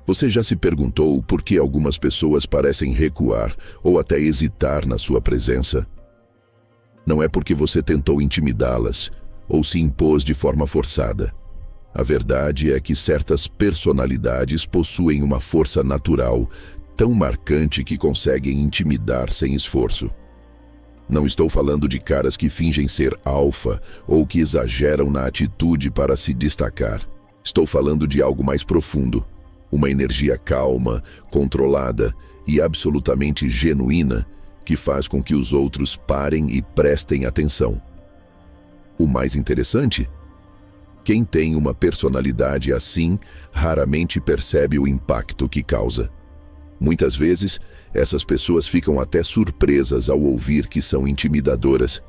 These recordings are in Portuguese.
Você já se perguntou por que algumas pessoas parecem recuar ou até hesitar na sua presença? Não é porque você tentou intimidá-las ou se impôs de forma forçada. A verdade é que certas personalidades possuem uma força natural tão marcante que conseguem intimidar sem esforço. Não estou falando de caras que fingem ser alfa ou que exageram na atitude para se destacar. Estou falando de algo mais profundo, uma energia calma, controlada e absolutamente genuína que faz com que os outros parem e prestem atenção. O mais interessante? Quem tem uma personalidade assim raramente percebe o impacto que causa. Muitas vezes, essas pessoas ficam até surpresas ao ouvir que são intimidadoras.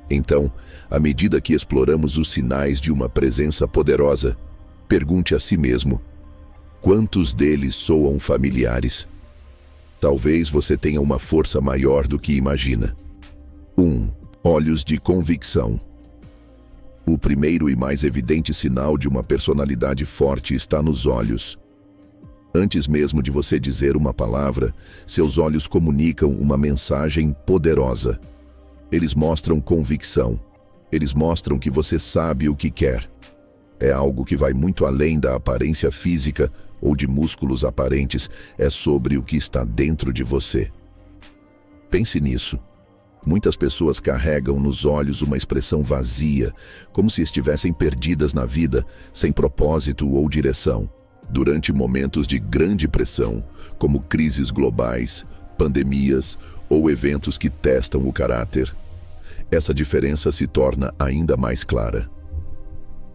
Então, à medida que exploramos os sinais de uma presença poderosa, pergunte a si mesmo: quantos deles soam familiares? Talvez você tenha uma força maior do que imagina. 1. Olhos de convicção. O primeiro e mais evidente sinal de uma personalidade forte está nos olhos. Antes mesmo de você dizer uma palavra, seus olhos comunicam uma mensagem poderosa. Eles mostram convicção. Eles mostram que você sabe o que quer. É algo que vai muito além da aparência física ou de músculos aparentes. É sobre o que está dentro de você. Pense nisso. Muitas pessoas carregam nos olhos uma expressão vazia, como se estivessem perdidas na vida, sem propósito ou direção. Durante momentos de grande pressão, como crises globais, pandemias ou eventos que testam o caráter, essa diferença se torna ainda mais clara.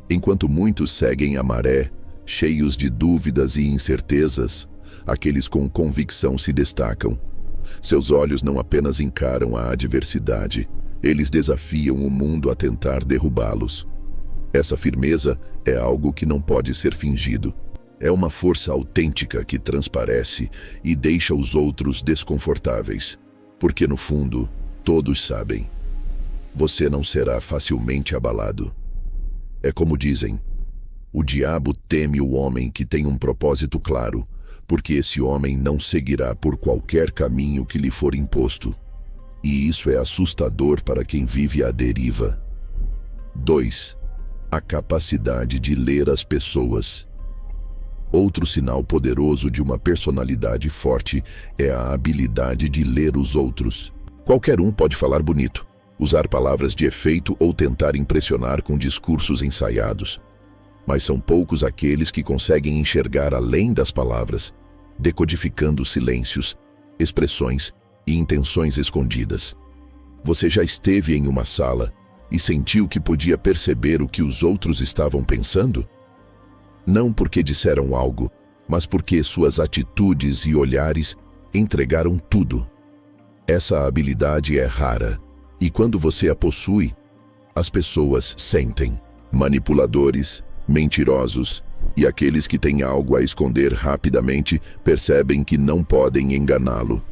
Enquanto muitos seguem a maré, cheios de dúvidas e incertezas, aqueles com convicção se destacam. Seus olhos não apenas encaram a adversidade, eles desafiam o mundo a tentar derrubá-los. Essa firmeza é algo que não pode ser fingido. É uma força autêntica que transparece e deixa os outros desconfortáveis, porque no fundo, todos sabem. Você não será facilmente abalado. É como dizem, o diabo teme o homem que tem um propósito claro, porque esse homem não seguirá por qualquer caminho que lhe for imposto. E isso é assustador para quem vive à deriva. 2. A capacidade de ler as pessoas. Outro sinal poderoso de uma personalidade forte é a habilidade de ler os outros. Qualquer um pode falar bonito, usar palavras de efeito ou tentar impressionar com discursos ensaiados. Mas são poucos aqueles que conseguem enxergar além das palavras, decodificando silêncios, expressões e intenções escondidas. Você já esteve em uma sala e sentiu que podia perceber o que os outros estavam pensando? Não porque disseram algo, mas porque suas atitudes e olhares entregaram tudo. Essa habilidade é rara, e quando você a possui, as pessoas sentem. Manipuladores, mentirosos e aqueles que têm algo a esconder rapidamente percebem que não podem enganá-lo.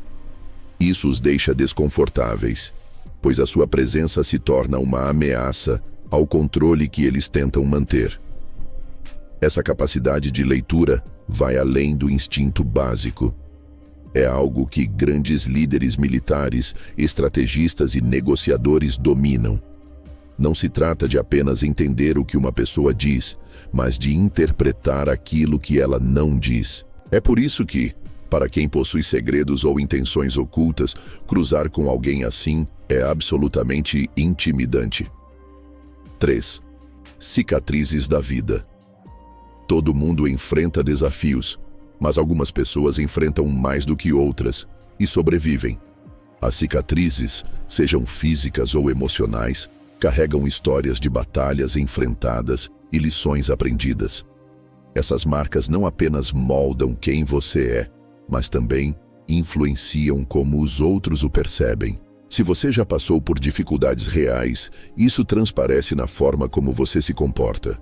Isso os deixa desconfortáveis, pois a sua presença se torna uma ameaça ao controle que eles tentam manter. Essa capacidade de leitura vai além do instinto básico. É algo que grandes líderes militares, estrategistas e negociadores dominam. Não se trata de apenas entender o que uma pessoa diz, mas de interpretar aquilo que ela não diz. É por isso que, para quem possui segredos ou intenções ocultas, cruzar com alguém assim é absolutamente intimidante. 3. Cicatrizes da vida. Todo mundo enfrenta desafios, mas algumas pessoas enfrentam mais do que outras e sobrevivem. As cicatrizes, sejam físicas ou emocionais, carregam histórias de batalhas enfrentadas e lições aprendidas. Essas marcas não apenas moldam quem você é, mas também influenciam como os outros o percebem. Se você já passou por dificuldades reais, isso transparece na forma como você se comporta.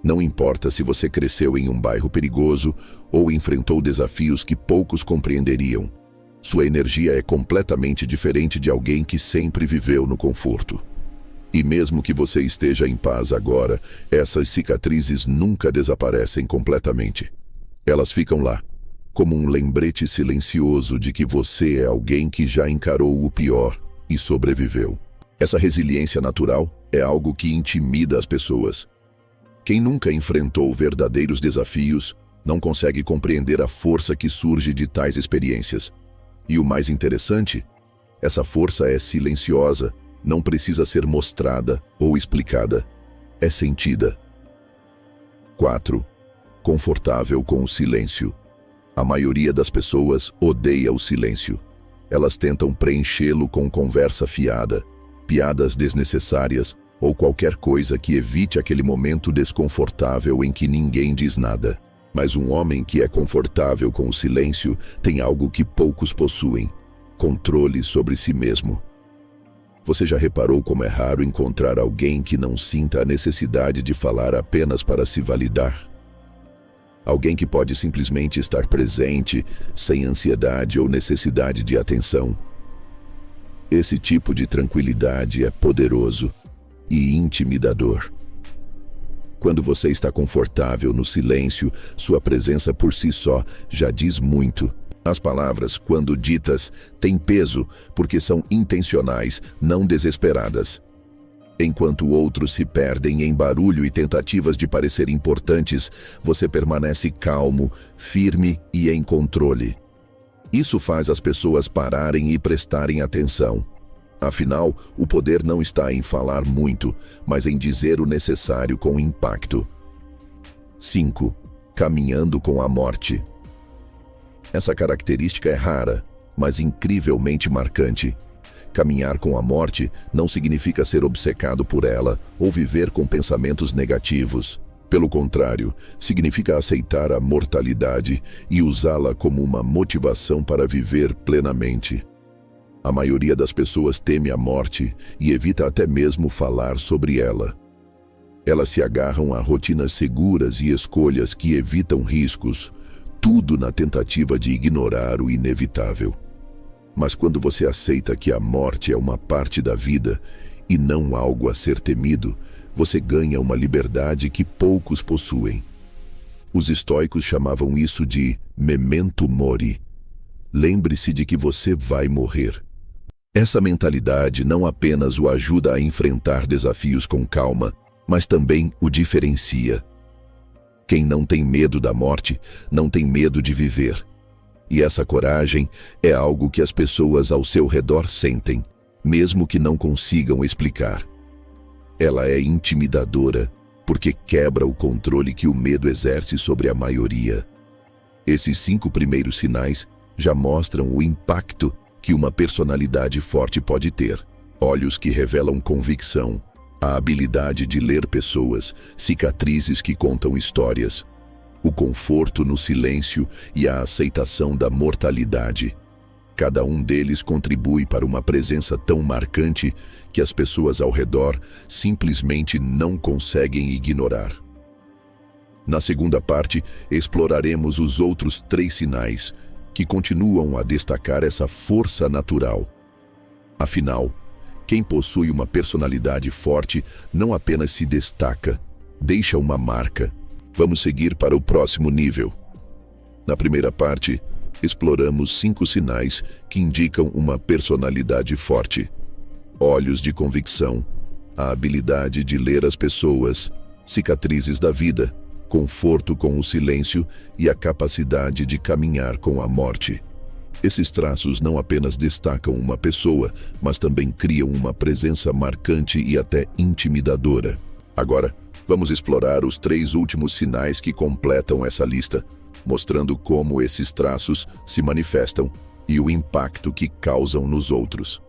Não importa se você cresceu em um bairro perigoso ou enfrentou desafios que poucos compreenderiam. Sua energia é completamente diferente de alguém que sempre viveu no conforto. E mesmo que você esteja em paz agora, essas cicatrizes nunca desaparecem completamente. Elas ficam lá, como um lembrete silencioso de que você é alguém que já encarou o pior e sobreviveu. Essa resiliência natural é algo que intimida as pessoas. Quem nunca enfrentou verdadeiros desafios não consegue compreender a força que surge de tais experiências. E o mais interessante, essa força é silenciosa, não precisa ser mostrada ou explicada, é sentida. 4. Confortável com o silêncio. A maioria das pessoas odeia o silêncio. Elas tentam preenchê-lo com conversa fiada, piadas desnecessárias ou qualquer coisa que evite aquele momento desconfortável em que ninguém diz nada. Mas um homem que é confortável com o silêncio tem algo que poucos possuem: controle sobre si mesmo. Você já reparou como é raro encontrar alguém que não sinta a necessidade de falar apenas para se validar? Alguém que pode simplesmente estar presente, sem ansiedade ou necessidade de atenção. Esse tipo de tranquilidade é poderoso e intimidador. Quando você está confortável no silêncio, sua presença por si só já diz muito. As palavras, quando ditas, têm peso porque são intencionais, não desesperadas. Enquanto outros se perdem em barulho e tentativas de parecer importantes, você permanece calmo, firme e em controle. Isso faz as pessoas pararem e prestarem atenção. Afinal, o poder não está em falar muito, mas em dizer o necessário com impacto. 5. Caminhando com a morte. Essa característica é rara, mas incrivelmente marcante. Caminhar com a morte não significa ser obcecado por ela ou viver com pensamentos negativos. Pelo contrário, significa aceitar a mortalidade e usá-la como uma motivação para viver plenamente. A maioria das pessoas teme a morte e evita até mesmo falar sobre ela. Elas se agarram a rotinas seguras e escolhas que evitam riscos, tudo na tentativa de ignorar o inevitável. Mas quando você aceita que a morte é uma parte da vida e não algo a ser temido, você ganha uma liberdade que poucos possuem. Os estoicos chamavam isso de memento mori. Lembre-se de que você vai morrer. Essa mentalidade não apenas o ajuda a enfrentar desafios com calma, mas também o diferencia. Quem não tem medo da morte, não tem medo de viver. E essa coragem é algo que as pessoas ao seu redor sentem, mesmo que não consigam explicar. Ela é intimidadora, porque quebra o controle que o medo exerce sobre a maioria. Esses 5 primeiros sinais já mostram o impacto que uma personalidade forte pode ter. Olhos que revelam convicção, a habilidade de ler pessoas, cicatrizes que contam histórias, o conforto no silêncio e a aceitação da mortalidade. Cada um deles contribui para uma presença tão marcante que as pessoas ao redor simplesmente não conseguem ignorar. Na segunda parte, exploraremos os outros 3 sinais que continuam a destacar essa força natural. Afinal, quem possui uma personalidade forte não apenas se destaca, deixa uma marca. Vamos seguir para o próximo nível. Na primeira parte, exploramos 5 sinais que indicam uma personalidade forte. Olhos de convicção, a habilidade de ler as pessoas, cicatrizes da vida, conforto com o silêncio e a capacidade de caminhar com a morte. Esses traços não apenas destacam uma pessoa, mas também criam uma presença marcante e até intimidadora. Agora, vamos explorar os 3 últimos sinais que completam essa lista, mostrando como esses traços se manifestam e o impacto que causam nos outros.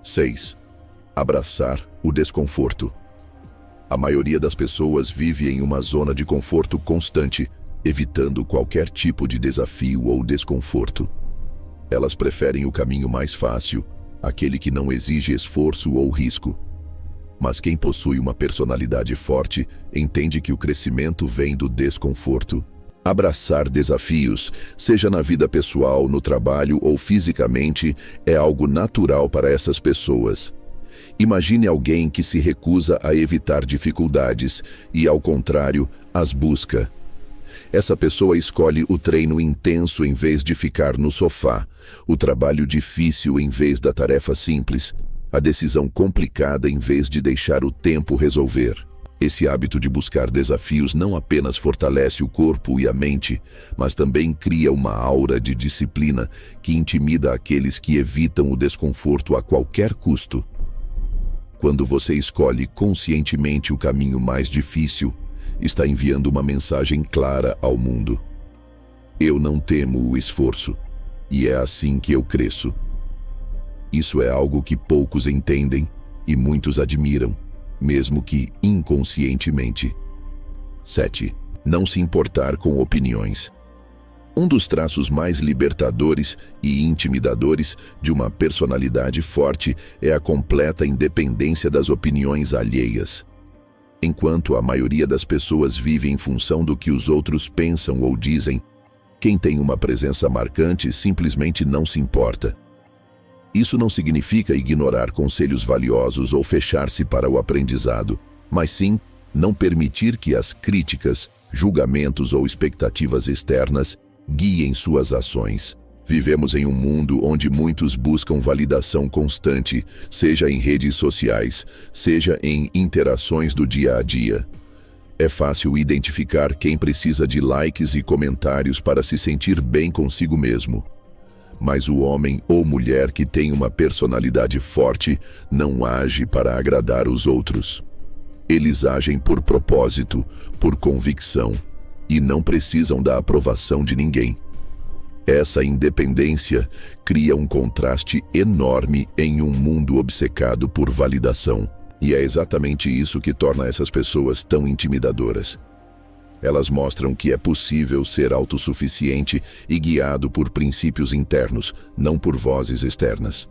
6. Abraçar o desconforto. A maioria das pessoas vive em uma zona de conforto constante, evitando qualquer tipo de desafio ou desconforto. Elas preferem o caminho mais fácil, aquele que não exige esforço ou risco. Mas quem possui uma personalidade forte entende que o crescimento vem do desconforto. Abraçar desafios, seja na vida pessoal, no trabalho ou fisicamente, é algo natural para essas pessoas. Imagine alguém que se recusa a evitar dificuldades e, ao contrário, as busca. Essa pessoa escolhe o treino intenso em vez de ficar no sofá, o trabalho difícil em vez da tarefa simples, a decisão complicada em vez de deixar o tempo resolver. Esse hábito de buscar desafios não apenas fortalece o corpo e a mente, mas também cria uma aura de disciplina que intimida aqueles que evitam o desconforto a qualquer custo. Quando você escolhe conscientemente o caminho mais difícil, está enviando uma mensagem clara ao mundo. Eu não temo o esforço, e é assim que eu cresço. Isso é algo que poucos entendem e muitos admiram, mesmo que inconscientemente. 7. Não se importar com opiniões. Um dos traços mais libertadores e intimidadores de uma personalidade forte é a completa independência das opiniões alheias. Enquanto a maioria das pessoas vive em função do que os outros pensam ou dizem, quem tem uma presença marcante simplesmente não se importa. Isso não significa ignorar conselhos valiosos ou fechar-se para o aprendizado, mas sim não permitir que as críticas, julgamentos ou expectativas externas guiem suas ações. Vivemos em um mundo onde muitos buscam validação constante, seja em redes sociais, seja em interações do dia a dia. É fácil identificar quem precisa de likes e comentários para se sentir bem consigo mesmo. Mas o homem ou mulher que tem uma personalidade forte não age para agradar os outros. Eles agem por propósito, por convicção, e não precisam da aprovação de ninguém. Essa independência cria um contraste enorme em um mundo obcecado por validação. E é exatamente isso que torna essas pessoas tão intimidadoras. Elas mostram que é possível ser autossuficiente e guiado por princípios internos, não por vozes externas.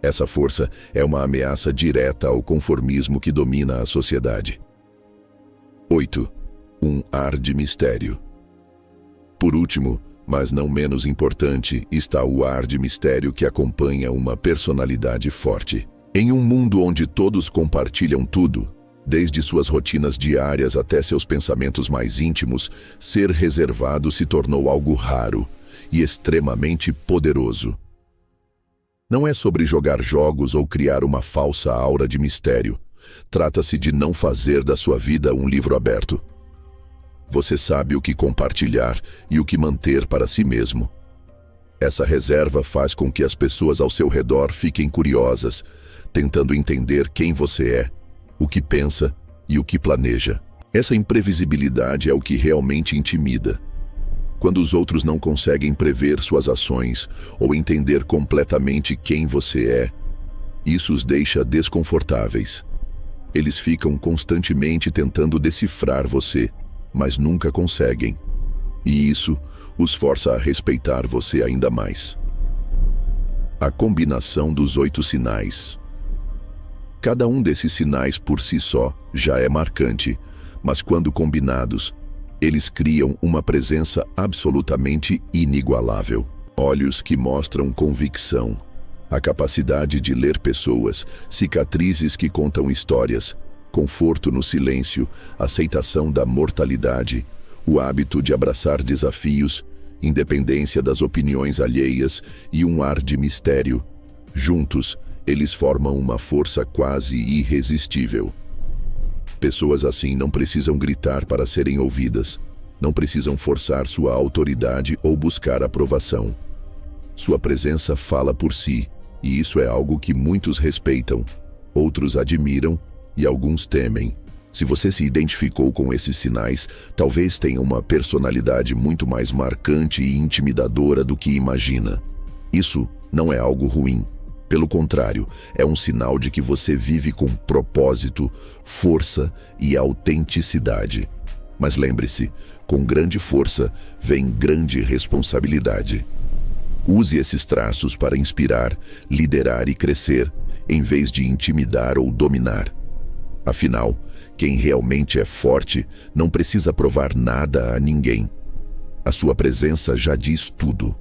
Essa força é uma ameaça direta ao conformismo que domina a sociedade. 8. Um ar de mistério. Por último, mas não menos importante, está o ar de mistério que acompanha uma personalidade forte. Em um mundo onde todos compartilham tudo, desde suas rotinas diárias até seus pensamentos mais íntimos, ser reservado se tornou algo raro e extremamente poderoso. Não é sobre jogar jogos ou criar uma falsa aura de mistério. Trata-se de não fazer da sua vida um livro aberto. Você sabe o que compartilhar e o que manter para si mesmo. Essa reserva faz com que as pessoas ao seu redor fiquem curiosas, tentando entender quem você é, o que pensa e o que planeja. Essa imprevisibilidade é o que realmente intimida. Quando os outros não conseguem prever suas ações ou entender completamente quem você é, isso os deixa desconfortáveis. Eles ficam constantemente tentando decifrar você, mas nunca conseguem. E isso os força a respeitar você ainda mais. A combinação dos 8 sinais. Cada um desses sinais por si só já é marcante, mas quando combinados, eles criam uma presença absolutamente inigualável. Olhos que mostram convicção, a capacidade de ler pessoas, cicatrizes que contam histórias, conforto no silêncio, aceitação da mortalidade, o hábito de abraçar desafios, independência das opiniões alheias e um ar de mistério. Juntos, eles formam uma força quase irresistível. Pessoas assim não precisam gritar para serem ouvidas, não precisam forçar sua autoridade ou buscar aprovação. Sua presença fala por si, e isso é algo que muitos respeitam, outros admiram e alguns temem. Se você se identificou com esses sinais, talvez tenha uma personalidade muito mais marcante e intimidadora do que imagina. Isso não é algo ruim. Pelo contrário, é um sinal de que você vive com propósito, força e autenticidade. Mas lembre-se, com grande força vem grande responsabilidade. Use esses traços para inspirar, liderar e crescer, em vez de intimidar ou dominar. Afinal, quem realmente é forte não precisa provar nada a ninguém. A sua presença já diz tudo.